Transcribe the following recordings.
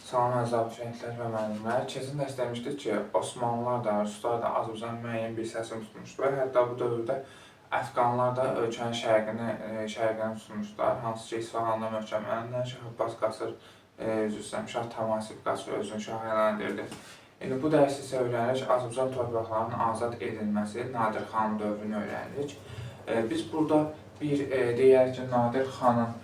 Salam əziz abituriyentlər və müəllimlər. Keçən dərs demişdik ki, Osmanlılar da, Ruslar da Azərbaycanın müəyyən bir hissəsini tutmuşdular. Hətta bu dövrdə Əfqanlar da ölkənin şərqini tutmuşdular. Hansı ki, İsfahanda möhkəmlənən Şah Abbas Qasır, Şah Təmasib Qasır özünü şah elan edirdi. İndi bu dərs isə öyrənirik Azərbaycan torpaqlarının azad edilməsi, Nadir xanın dövrünü öyrənirik. Biz burada deyək ki, Nadir xanın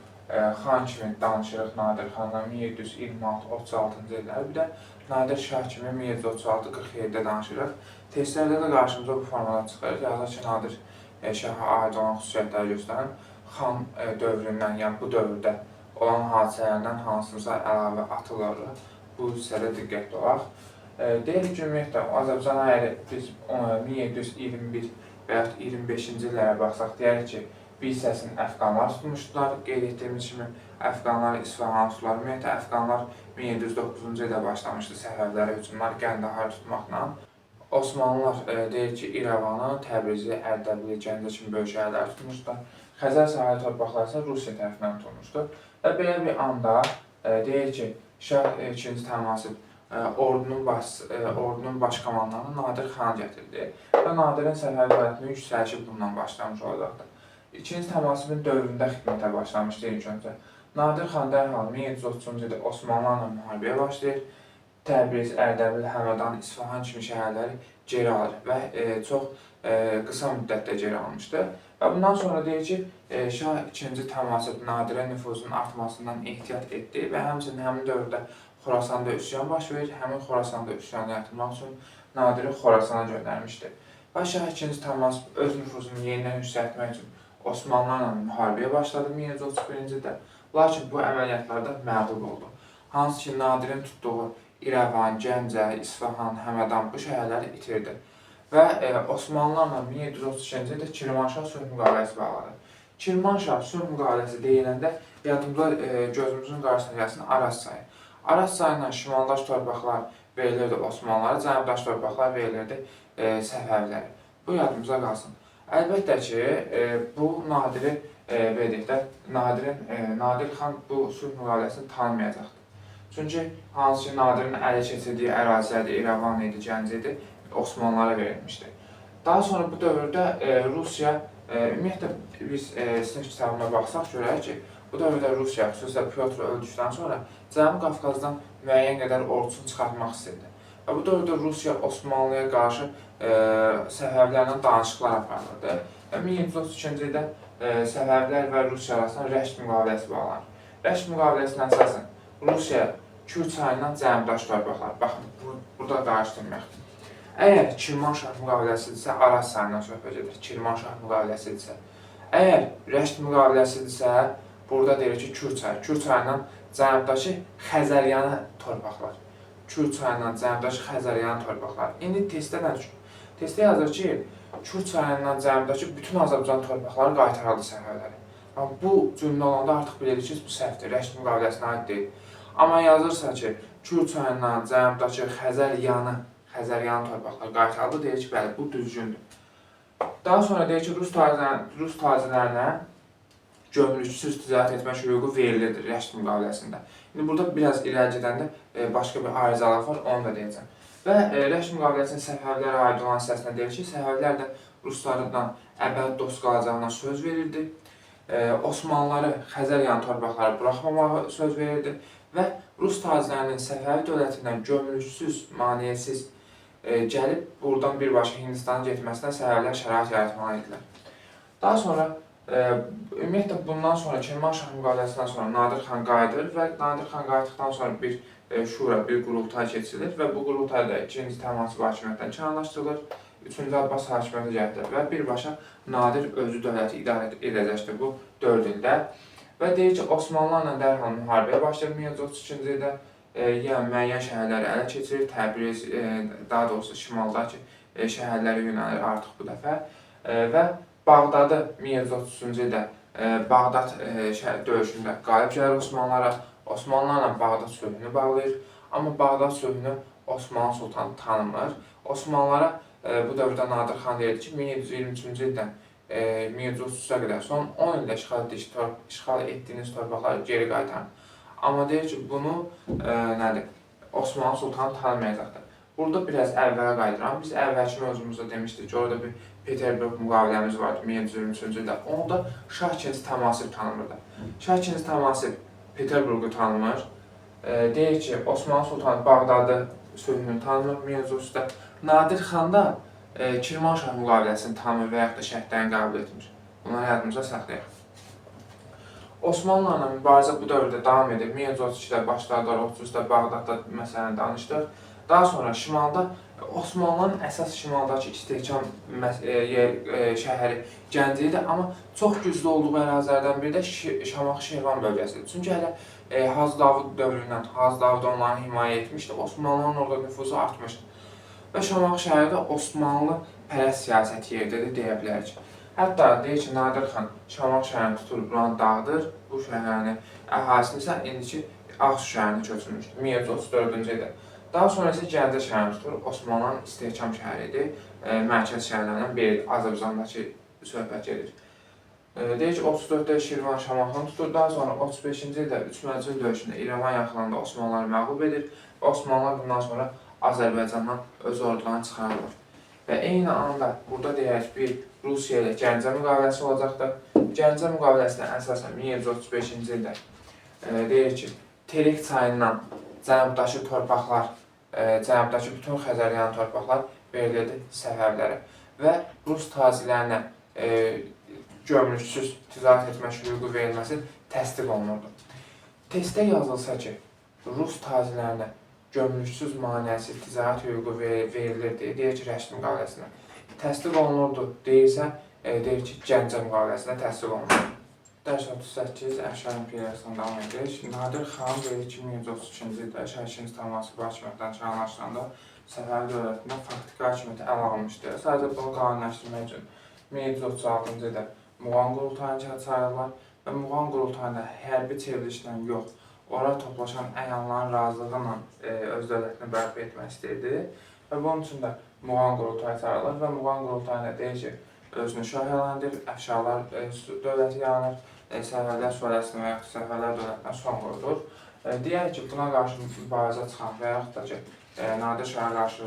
xan kimi danışırıq Nadir xandan 1726-36-cı illər, bir də Nadir şah kimi 1736-47-də danışırıq. Testlərdə də qarşımıza bu formada çıxır. Yazır ki, Nadir şaha aid olan xüsusiyyətləri göstərən xan dövründən, yəni bu dövrdə olan hadisələrdən hansımıza əlavə atılır. Bu hissədə diqqətli olaq. Deyirik ki, ümumiyyətlə, Azərbaycan əgər biz 1721 və yaxud 25-ci illərə baxsaq, deyərik ki, bir hissəsini Əfqanlar tutmuşdular. Qeyd etdiyimiz kimi Əfqanlar İsfahan tutdular. Ümumiyyətlə, Əfqanlar 1709-cu ildə başlamışdı Səfəvlərə hücumlar, Qəndaharı tutmaqla. Osmanlılar deyir ki, İrəvanı, Təbrizi, Ərdəbili, Gəncə kimi böyük şəhərləri tutmuşdular. Xəzər sahili torpaqları isə Rusiya tərəfindən tutulmuşdu. Və belə bir anda deyir ki, Şah II Təmasib ordunun baş komandanı Nadir xanı gətirdi və Nadirin səfər fəaliyyətinin yüksəlişi bundan başlamış olacaqdı. İkinci Təmasibin dövründə xidmətə başlamışdı ilk öncə. Nadir xan dərhal 1730-cu ildə Osmanlılarla müharibəyə başlayır. Təbriz, Ərdəbil, Həmədan, İsfahan kimi şəhərləri geri alır və çox qısa müddətdə geri almışdı. Və bundan sonra deyir ki, Şah II Təmasib Nadirin nüfuzunun artmasından ehtiyat etdi və həmçinin həmin dövrdə Xorasanda üsyan baş verir. Həmin Xorasanda üsyanı yatırmaq üçün Nadiri Xorasana göndərmişdi. Və Şah II Təmasib öz nüfuzunu yenidən yüksəltmək üçün Osmanlılarla müharibəyə başladı 1731-ci ildə. Lakin bu əməliyyatlarda məğlub oldu. Hansı ki, Nadirin tutduğu İrəvan, Gəncə, İsfahan, Həmədan bu şəhərləri itirdi. Və Osmanlılarla 1732-ci ildə Kirmanşah sülh müqaviləsi bağladı. Kirmanşah sülh müqaviləsi deyiləndə yadımıza gözümüzün qarşısına gəlsin Araz çayı. Araz çayından şimaldaş torpaqlar verilirdi Osmanlılara, cənubdaş torpaqlar verilirdi Səfəvilərə. Bu yadımıza qalsın. Əlbəttə ki, bu Nadiri verdikdə Nadir xan bu sülh müqaviləsini tanımayacaqdı. Çünki hansı ki, Nadirin ələ keçirdiyi ərazilərdə İrəvan idi, Gəncə idi, Osmanlılara verilmişdi. Daha sonra bu dövrdə Rusiya, ümumiyyətlə biz sinif kitabına baxsaq görək ki, bu dövrdə Rusiya, xüsusilə Pyotr öldükdən sonra Cənubi Qafqazdan müəyyən qədər ordusunu çıxartmaq istedi. Və bu dövrdə Rusiya Osmanlıya qarşı Səfəvilərlə danışıqlar aparılırdı. Və 1732-ci ildə Səfəvilər və Rusiya arasında Rəşd müqaviləsi bağlanır. Rəşd müqaviləsinə əsasən Rusiya Kür çayından cənubdaş torpaqlar. Baxın, burada qarşıdurmayaq. Əgər Kirmanşah müqaviləsidirsə, Araz çayından söhbət edir. Kirmanşah müqaviləsidirsə. Əgər Rəşd müqaviləsidirsə, burada deyir ki, Kür çayı. Kür çayından cənubdakı Xəzəryanı torpaqlar. Kür çayından cənubdakı Xəzəryanı torpaqlar. İndi testdə nə düşür? Testdə yazır ki, Kür çayından cənubdakı bütün Azərbaycan torpaqları qaytarıldı Səfəvilərə. Bu cümlə olanda artıq bilirik ki, bu səhvdir, Rəşd müqaviləsinə aid deyil. Amma yazırsa ki, Kür çayından cənubdakı Xəzəryanı torpaqları qaytarıldı, deyir ki, bəli, bu düzgündür. Daha sonra deyir ki, Rus tacirlərinə gömrüksüz ticarət etmək hüququ verilirdi Rəşd müqaviləsində. İndi burada biraz irəli gedəndə başqa bir ayrıcalar var, onu da deyəcəm. Və Rəşd müqaviləsinin Səfəvilərə aid olan hissəsinə deyir ki, Səfəvilər də Ruslardan əbədi dost qalacağına söz verirdi. Osmanlıları Xəzəryanı torpaqları buraxmamağa söz verirdi və Rus tacirlərinin Səfəvi dövlətindən gömrüksüz, maneəsiz gəlib buradan birbaşa Hindistana getməsinə Səfəvilər şərait yaratmalı idilər. Daha sonra ümumiyyətlə bundan sonra Kirmanşah müqaviləsindən sonra Nadir xan qayıdır və Nadir xan qayıtdıqdan sonra bir şura, bir qurultay keçirilir və bu qurultayda 2-ci Təmasib hakimiyyətdən kənarlaşdırılır, 3-cü Abbas hakimiyyəti gətirir və birbaşa Nadir özü dövləti idarə edəcəkdir bu 4 ildə. Və deyir ki, Osmanlılarla dərhal müharibəyə başlayır 1732-ci ildə, yəni müəyyən şəhərləri ələ keçirir, Təbriz, daha doğrusu şimaldakı şəhərlərə yönəlir artıq bu dəfə və Bağdadı 1733-cü ildə Bağdad döyüşündə qalib gəlir Osmanlılara, Osmanlılarla Bağdad sülhünü bağlayır. Amma Bağdad sülhünü Osmanlı sultanı tanımır. Osmanlılara bu dövrdə Nadir xan deyirdi ki, 1723-cü ildən 1733-ə qədər son 10 ildə işğal etdiyiniz torpaqları geri qaytarın. Amma deyir ki, bunu nədir? Osmanlı Sultanı tanımayacaqdır. Burada biraz əvvələ qayıdıram. Biz əvvəlki mövzumuzda demişdik ki, orada bir Peterburq müqaviləmiz vardı 1723-cü ildə. Onu da Şah II Təhmasib tanımırdı. Şah II Təhmasib Peterburqu tanımır. Deyir ki, Osmanlı Sultanı Bağdadı sülhünü tanımır 1733-də. Nadir xan da Kirmanşah müqaviləsini tanımır və yaxud da şərtlərini qəbul etmir. Bunları yadımıza saxlayaq. Osmanlılarla mübarizə bu dövrdə davam edir. 1732-də başladılar, 33-də Bağdadda məsələni danışdıq. Daha sonra şimalda Osmanlıların əsas şimaldakı istehkam şəhəri Gəncə idi, amma çox güclü olduğu ərazilərdən biri də Şamaxı-Şirvan bölgəsidir. Çünki hələ Hacı Davud dövründən, Hacı Davud onları himayə etmişdi, Osmanlıların orada nüfuzu artmışdı. Və Şamaxı şəhəri də Osmanlı pərəst siyasəti yeridir, deyə bilərik. Hətta deyir ki, Nadir xan Şamaxı şəhərini tutur, buranı dağıdır, bu şəhərini əhalisi isə indiki Ağsu şəhərini köçürmüşdür 1734-cü ildə. Daha sonra isə Gəncə şəhərini tutur, Osmanlıların istehkam şəhəri idi, mərkəz şəhərlərindən biridir, Azərbaycandakı söhbət gedir. Deyir ki, 34-də Şirvan Şamaxını tutur, daha sonra 35-ci ildə 3 Məcid döyüşündə İrəvan yaxınlığında Osmanlıları məğlub edir və Osmanlılar bundan sonra Azərbaycandan öz ordularını çıxarılır. Və eyni anda burada deyək bir Rusiya ilə Gəncə müqaviləsi olacaqdır. Gəncə müqaviləsində əsasən 1735-ci ildə deyir ki, Terek çayından cənubdakı torpaqlar, cənubdakı bütün Xəzəryanı torpaqlar verilirdi Səfəvilərə və Rus tacirlərinə gömrüksüz ticarət etmək hüququ verilməsi təsdiq olunurdu. Testdə yazılsa ki, Rus tacirlərinə gömrüksüz maneəsiz ticarət hüququ verilirdi, deyir ki, Rəşid müqaviləsində. Təsdiq olunurdu deyirsə, deyir ki, Gəncə müqaviləsinə təsdiq olunurdu. Dərs 38 Əfşar İmperiyasından davam edir. Nadir xan deyir ki, 1732-ci ildə Şah II Təhmasib hakimiyyətdən kənarlaşdıranda Səfəvi dövlətindən faktiki hakimiyyəti ələ almışdı. Sadəcə bunu qanunləşdirmək üçün 1736-cı ildə Muğan qurultayını çağırırlar və Muğan qurultayında hərbi çevrilişlə yox, orada toplaşan əyanların razılığı ilə öz dövlətini bərpa etmək istəyirdi və bunun üçün də Muğan qurultayı çağırırlar və Muğan qurultayında deyir ki, özünü şah elan edir, Əfşarlar dövləti yaranır, Səfəvilər sülaləsindən və yaxud Səfəvilər dövlətindən son qoyulur. Deyək ki, buna qarşı mübarizə çıxan və yaxud da ki, Nadir Şaha qarşı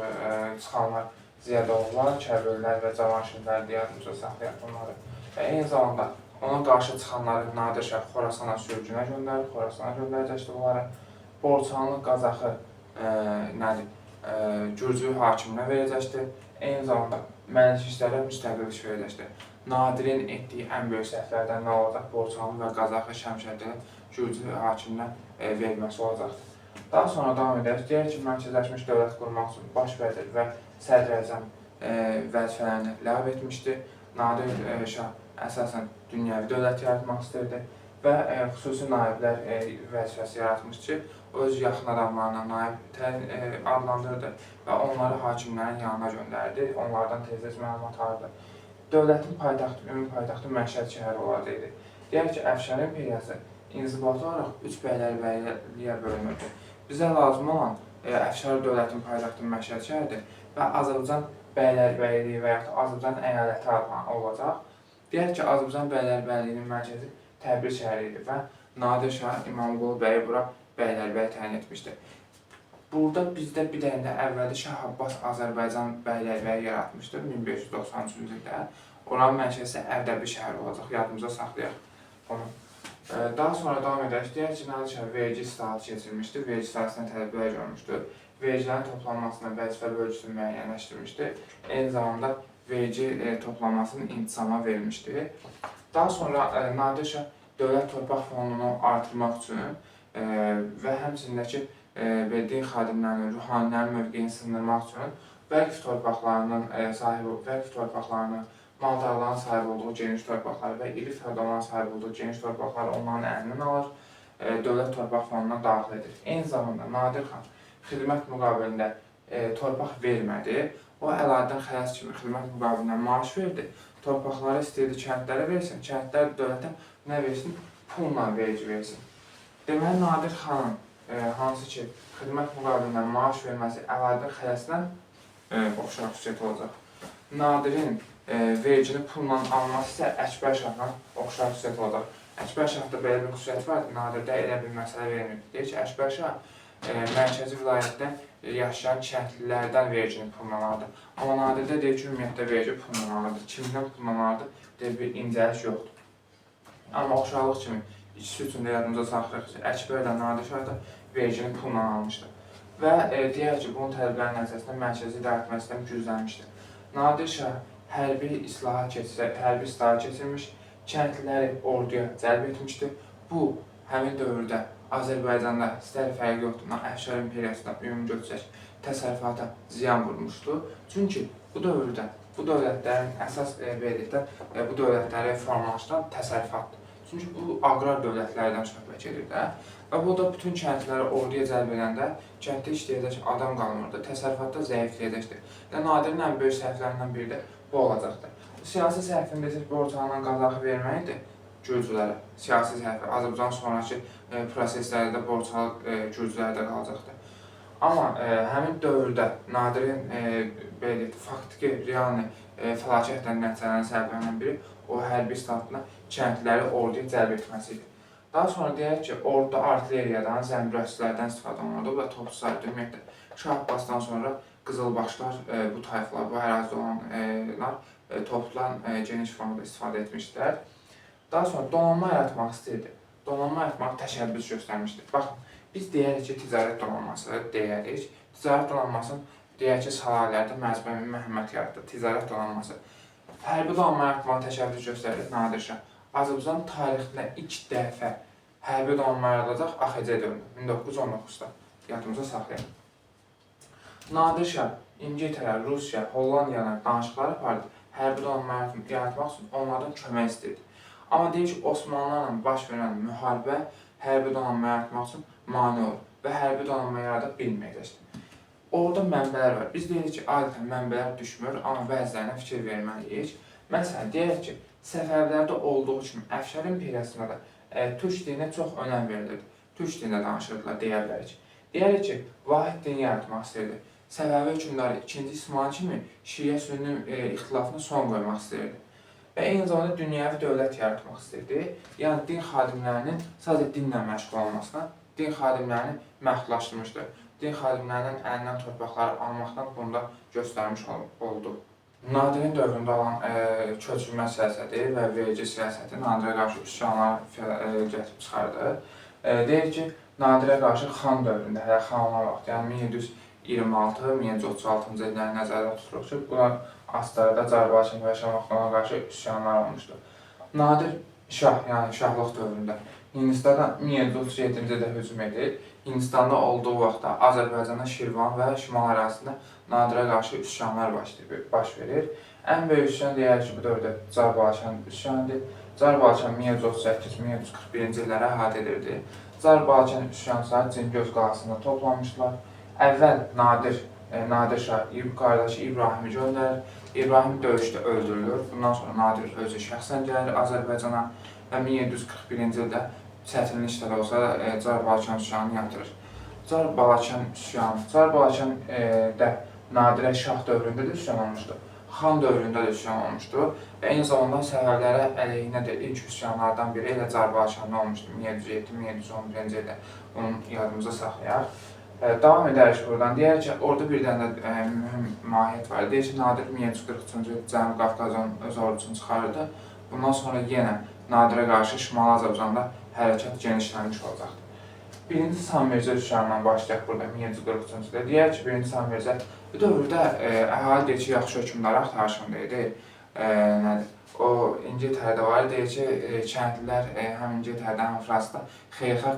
çıxanlar Ziyadovlar, Kəbirlər və Cavanşirlər deyərimizə saxlayaq bunları. Eyni zamanda ona qarşı çıxanları Nadir Şah Xorasana sürgünə göndərir, Xorasana göndərəcəkdir bunları. Borçanlı Qazaxı Gürcü hakiminə verəcəkdir. Eyni zamanda mənşişlərə müstəqillik verəcəkdir. Nadirin etdiyi ən böyük səhvlərdən nə olacaq? Borçanlı və Qazaxı Şəmşərdinin Gürcü hakiminə verilməsi olacaqdır. Daha sonra davam edək. Deyək ki, mərkəzləşmiş dövlət qurmaq üçün baş vəzir və sədr əzəm vəzifələrini ləğv etmişdi. Nadir Şah əsasən dünyəvi dövlət yaratmaq istəyirdi və xüsusi naiblər vəzifəsi yaratmışdı ki, öz yaxın adamlarına naib adlandırdı və onları hakimlərin yanına göndərdi, onlardan tez-tez məlumat alırdı. Dövlətin paytaxtı, ümumi paytaxtı Məşhəd şəhəri olacaqdı. Deyək ki, Əfşar İmperiyası inzibati olaraq 3 bəylərbəyə bölünürdü. Bizə lazım olan Əfşar dövlətin paytaxtı Məşhəd şəhəridir və Azərbaycan bəylərbəyliyi və yaxud da Azərbaycan əyaləti olacaq. Deyək ki, Azərbaycan bəylərbəyliyinin mərkəzi Təbriz şəhəri idi və Nadir Şah İmamqulu bəyi bura bəylərbəy təyin etmişdi. Burada bizdə bir dəyində əvvəldə Şah Abbas Azərbaycan bəylərbəyi yaratmışdır 1593-cü ildə. Oranın mərkəzi Ərdəbil şəhəri olacaq, yadımıza saxlayaq onu. Daha sonra davam edək. Deyək ki, Nadir Şah vergi islahatı keçirmişdir, vergi islahatına tələblər görmüşdür. Vergilərin toplanmasına vəzifə bölgüsünü müəyyənləşdirmişdir. Eyni zamanda vergi toplanmasının intisama verilmişdir. Daha sonra Nadir Şah dövlət torpaq fondunu artırmaq üçün və həmçindəki verdiyi xadimlərin, ruhanilərin mövqeyini sındırmaq üçün vəqf torpaqlarının maldarların sahib olduğu geniş torpaqları və iri feodalların sahib olduğu geniş torpaqları onların əlindən alır, dövlət torpaq fonduna daxil edir. Eyni zamanda Nadir xan xidmət müqabilində torpaq vermədi, o əladən xərc kimi xidmət müqabilində maaş verdi, torpaqları istəyirdi kəndlərə versin, kəndlər dövlətə nə versin? Pulla vergi versin. Deməli, Nadir xanın hansı ki, xidmət müqabilində maaş verməsi əladən xərcdən oxşar xüsusiyyət olacaq. Nadirin vergini pulla alması isə Əkbər Şahla oxşar xüsusiyyət olacaq. Əkbər Şahda belə bir xüsusiyyət var, Nadirdə elə bir məsələ vermirdi. Deyir ki, Əkbər Şah mərkəzi vilayətdə yaşayan kəndlilərdən vergini pulla alırdı. Amma Nadirdə deyir ki, ümumiyyətlə vergi pulla alırdı. Kimdən pulla alırdı? Deyir, bir incəliş yoxdur. Amma oxşarlıq kimi ikisi üçün də yadımıza saxlayırıq ki, Əkbər də Nadir Şah da vergini pulla almışdı. Və deyək ki, bunun tədbirlərin nəticəsində mərkəzi idarəetmə sistemi güclənmişdi. Nadir Şah hərbi islahat keçirmiş, kəndliləri orduya cəlb etmişdi. Bu, həmin dövrdə Azərbaycanda istər fərqi yoxdur, Əfşar İmperiyasında ümumi götürsək təsərrüfata ziyan vurmuşdu. Çünki bu dövrdə bu dövlətlərin əsas bu dövlətləri formalaşdıran təsərrüfatdır. Çünki bu aqrar dövlətlərdən söhbət gedir də. Və bu da bütün kəndliləri orduya cəlb edəndə kənddə işləyəcək adam qalmırdı, təsərrüfatda zəifləyəcəkdir. Və Nadirin ən böyük səhvlərindən biri də bu olacaqdır. Siyasi səhvində isə borc alınan Qazaxı verməkdir gürcülərə. Siyasi səhvi Azərbaycan sonraki proseslərdə borc alan gürcülərdə qalacaqdır. Amma həmin dövrdə Nadirin faktiki, real fəlakətlə nəticələnən səbəblərindən biri o hərbi islahatına kəndliləri orduya cəlb etməsi idi. Daha sonra deyək ki, orduda artilleriyadan, zəmbirəçilərdən istifadə olunurdu və topçular ümumiyyətlə Şah Abbasdan sonra qızılbaşlar, bu tayfalar, bu ərazidə olanlar toplan geniş formada istifadə etmişdilər. Daha sonra donanma yaratmaq istəyirdi. Donanma yaratmaq təşəbbüs göstərmişdi. Baxın, biz deyirik ki, ticarət donanması deyirik. Ticarət donanmasının deyək ki, salaylarda Məzbəmi Məhəmməd yaratdı. Ticarət donanması. Hərbi donanma yaratmağa təşəbbüs göstərir Nadir Şah. Azərbaycan tarixində ilk dəfə hərbi donanma yaradılacaq AXC dövründə 1919-da. Yadımıza saxlayaq. Nadir Şah İngiltərə, Rusiya, Hollandiyadan danışıqlar apardı. Hərbi donanma yaratmaq üçün onlardan kömək istəyirdi. Amma deyir ki, Osmanlılarla baş verən müharibə hərbi donanma yaratmaq üçün mane olur və hərbi donanma yarada bilməyəcəkdir. Orada mənbələr var. Biz deyirik ki, adətən mənbələr düşmür, amma bəzilərinə fikir verməliyik. Məsələn, deyək ki, Səfəvilərdə olduğu kimi Əfşar İmperiyasında da türk dininə çox önəm verilirdi. Türk dilində danışırdılar, deyə bilərik. Deyərik ki, vahid din yaratmaq istəyirdi. Səfəvi hökmdarı 2-ci İsmail kimi Şiə-Sünni ixtilafına son qoymaq istəyirdi. Və eyni zamanda dünyəvi dövlət yaratmaq istəyirdi. Yəni, din xadimlərinin sadəcə dinlə məşğul olmasına, din xadimlərini məhdudlaşdırmışdı. Din xadimlərinin əlindən torpaqları almaqdan bunda göstərmiş oldu. Nadirin dövründə olan köçürmə siyasəti və vergi siyasəti Nadirə qarşı üsyanlar gətirib çıxardı. Deyir ki, Nadirə qarşı xan dövründə, hələ xanlar vaxtı, yəni 1726-1736-cı illəri nəzərdə tuturuq ki, bunlar Astarada, Carbaqin və Şamaxına qarşı üsyanlar olmuşdu. Nadir Şah, yəni şahlıq dövründə Hindistan'a 1737-ci ildə hücum edir. Hindistanda olduğu vaxtda Azərbaycanda Şirvan və Şimal ərazisində Nadirə qarşı üsyanlar baş verir. Ən böyük üsyan deyək ki, bu dövrdə Carbaqin üsyanıdır. Carbaqin 1738-1741-ci illərə əhatə edirdi. Carbaqin üsyançıları Cingöz qalasında toplanmışlar. Əvvəl Nadir Şah qardaşı İbrahimi göndərir. İbrahim döyüşdə öldürülür. Bundan sonra Nadir özü şəxsən gəlir Azərbaycana və 1741-ci ildə çətinliklə də olsa Carbaqin üsyanını yatırır. Carbaqin də Nadirə Şah dövründə də üsyan olmuşdu. Xan dövründə də üsyan olmuşdu. Və eyni zamanda Səfəvilərə əleyhinə də ilk üsyanlardan biri elə Carbaqində olmuşdu. 1707-1711-ci ildə bunu yadımıza saxlayaq. Davam edərik buradan. Deyək ki, orada bir dənə də mühüm mahiyyət var. Deyək ki, Nadir 1743-cü ildə Cənubi Qafqazın öz ordusunu çıxarırdı. Bundan sonra yenə Nadirə qarşı Şimali Azərbaycanda hərəkat genişlənmiş olacaqdır. 1-ci Sammircə üsyanından başlayaq burada 1743-cü ildə. Deyək ki, 1-ci Sammircə bu dövrdə əhali deyək ki, yaxşı hökmdarı axtarışında idi. O İngiltərədə var. Deyək ki, kəndlilər həm İngiltərədə, həm Fransada xeyirxah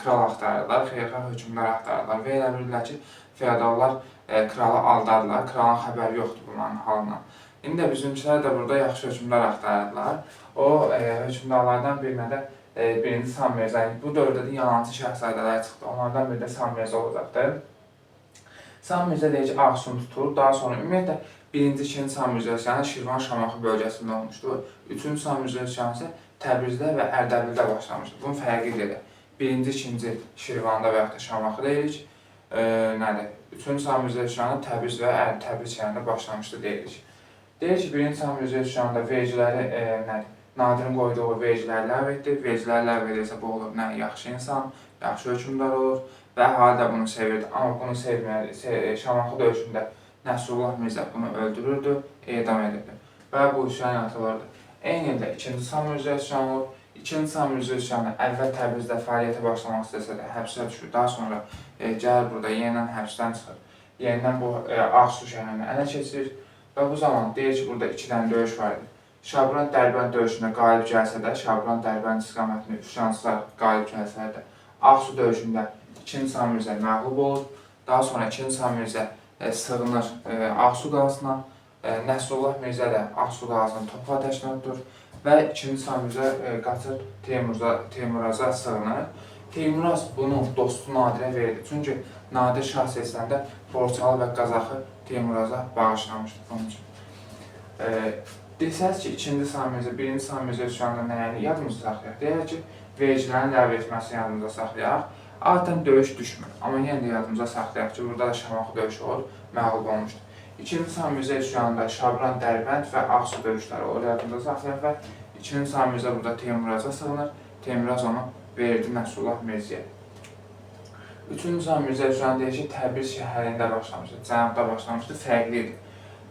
kral axtarırlar, xeyirxah hökmdar axtarırlar və elə bilirlər ki, feodallar kralı aldarlar, kralın xəbəri yoxdur bunların halından. İndi də bizimkilər də burada yaxşı hökmdar axtarırlar. O hökmdarlardan birinə də 1-ci Sammircə, bu dövrdə də yalancı şəhzadələr çıxdı. Onlardan biri də Sammircə olacaqdır. Sammircə deyək ki, Ağsun tutur. Daha sonra ümumiyyətlə 1-ci, 2-ci Sammircə üsyanı Şirvan Şamaxı bölgəsində olmuşdu. 3-cü Sammircə üsyanı isə Təbrizdə və Ərdəbildə başlamışdı. Bunun fərqi ilə 1-ci, 2-ci Şirvanda və yaxud da Şamaxı deyirik. 3-cü Sammircə üsyanı Təbriz və Təbriz şəhərində başlamışdı deyirik. Deyir ki, 1-ci Sammircə üsyanında vergiləri Nadirin qoyduğu vergiləri ləğv etdi. Vergiləri ləğv edirsə bu olur nə yaxşı insan, yaxşı hökmdar olur və əhali də bunu sevirdi. Amma bunu sevməyən Şamaxı döyüşündə Nəsrullah Mirzə bunu öldürürdü, edam edirdi və bu üsyan atılırdı. Eyni ildə 2-ci Samir üsyanı olur. 2-ci Samir üsyanı əvvəl Təbrizdə fəaliyyətə başlamaq istəsə də həbsə düşür. Daha sonra gəlir burada yenidən həbsdən çıxır. Yenidən bu Ağsu şəhərini ələ keçirir və bu zaman deyir ki, burada 2 dənə döyüş var idi. Şabran Dərbənd döyüşündə qalib gəlsə də, Şabran Dərbənd istiqamətində üsyançılar qalib gəlsə də, Ağsu döyüşündə 2-ci Samir məğlub olur. Daha sonra 2-ci Samir sığınır Ağsu qalasına. Nəsrullah Mirzə də Ağsu qalasını topa təşkil edir və 2-ci Samir qaçır Teymuraza sığınır. Teymuraz bunu dostu Nadirə verir. Çünki Nadir şah seçiləndə Borçalı və Qazaxı Teymuraza bağışlamışdı bunun üçün. Desəz ki, 2-ci Samir, 1-ci Samir üsyanında nəyəni yadımızda saxlayaq? Deyək ki, vergilərin ləğv etməsini yadımızda saxlayaq. Adətən döyüş düşmür, amma yenə də yadımıza saxlayaq ki, burada da Şamaxı döyüşü olur, məğlub olmuşdur. 2-ci Samir üsyanında Şabran, Dərbənd və Ağsu döyüşləri olur, yadımıza saxlayaq və 2-ci Samir burada Teymuraza sığınır, Teymuraz onu verirdi Nəsrullah Mirzəyə. 3-cü Samir üsyanı deyək ki, Təbriz şəhərində başlamışdı, cənubda başlamışdı, fərqli idi.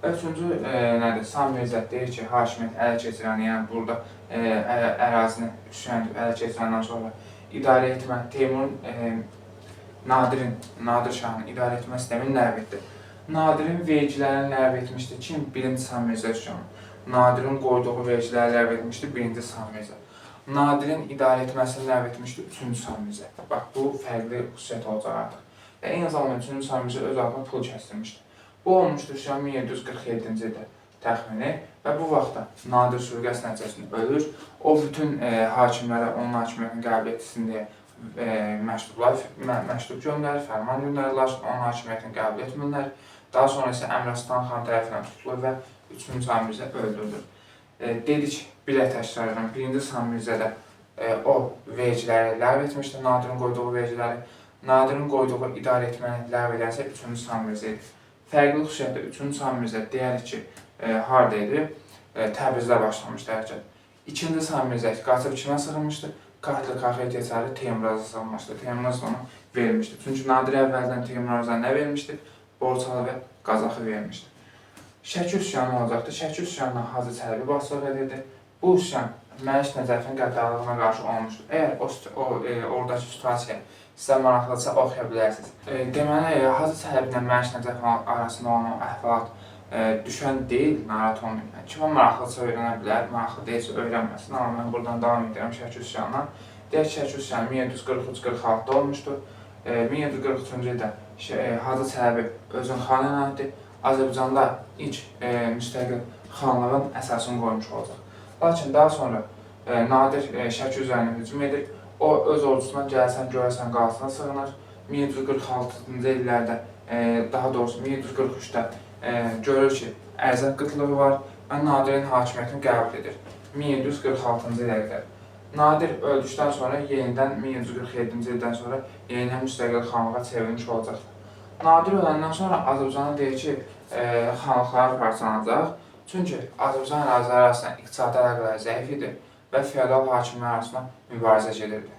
Və 3-cü nədir? Samir deyir ki, hakimiyyət ələ keçirən, yəni burada ərazini üsyan ələ keçirəndən sonra idarə etmə, Teymurun, Nadir şahının idarə etmə sistemini ləğv etdi. Nadirin vergilərini ləğv etmişdi kim? 1-ci Samir üsyanı. Nadirin qoyduğu vergiləri ləğv etmişdi 1-ci Samir. Nadirin idarə etməsini ləğv etmişdi 3-cü Samir. Bax, bu fərqli xüsusiyyət olacaq artıq. Və eyni zamanda 3-cü Samir öz adına pul kəsdirmişdi. Bu olmuşdur üsyan 1747-ci ildə təxmini və bu vaxtda Nadir sürgəsi nəticəsində ölür. O bütün hakimlərə onun hakimiyyətini qəbul etsin deyə məktub göndərir, fərman göndərirlər, onun hakimiyyətini qəbul etmirlər. Daha sonra isə Əmraslan xan tərəfindən tutulur və 3-cü Samir öldürülür. Dedik, bir təkrar edirəm, 1-ci Samir o vergiləri ləğv etmişdi, Nadirin qoyduğu vergiləri. Nadirin qoyduğu idarə etməni ləğv edənsə 3-cü Samir idi. Fərqli xüsusiyyətdə 3-cü Samir deyirik ki, harada idi? Təbrizdə başlamışdı hərəkət. 2-ci Samir qaçıb kimə sığınmışdı? Katlı Kaxetiyəçarı Teymuraza sığınmışdı. Teymuraz onu vermişdi. Çünki Nadir əvvəldən Teymuraza nə vermişdi? Borçalı və Qazaxı vermişdi. Şəki üsyanı olacaqdı. Şəki üsyanına Hacı Çələbi başçılıq edirdi. Bu üsyan Məlik Nəcəfin qəddarlığına qarşı olmuşdur. Əgər oradakı situasiya sizə maraqlıdırsa oxuya bilərsiniz. Deməli, Hacı Çələbi ilə Məlik Nəcəfin arasında olan əhvalat düşən deyil, narahat olmayın. Kimə maraqlıdırsa öyrənə bilər, maraqlı deyilsə öyrənməsin. Amma mən buradan davam edirəm Şəki üsyanına. Deyək ki, Şəki üsyanı 1743-46-da olmuşdur. 1743-cü ildə Hacı Çələbi özün xan elan etdi. Azərbaycanda ilk müstəqil xanlığın əsasını qoymuş olacaq. Lakin daha sonra Nadir Şəki üzərinə hücum edir. O öz ordusuna gəlsən, görəsən qalasına sığınır. 1746-cı illərdə, daha doğrusu 1743-də görür ki, ərzaq qıtlığı var və Nadirin hakimiyyətini qəbul edir. 1746-cı ilə qədər. Nadir öldükdən sonra yenidən 1747-ci ildən sonra yenidən müstəqil xanlığa çevrilmiş olacaqdır. Nadir öləndən sonra Azərbaycana deyir ki, xanlıqları parçalanacaq. Çünki Azərbaycan əraziləri arasında iqtisadi əlaqələr zəif idi və feodal hakimlər arasında mübarizə gedirdi.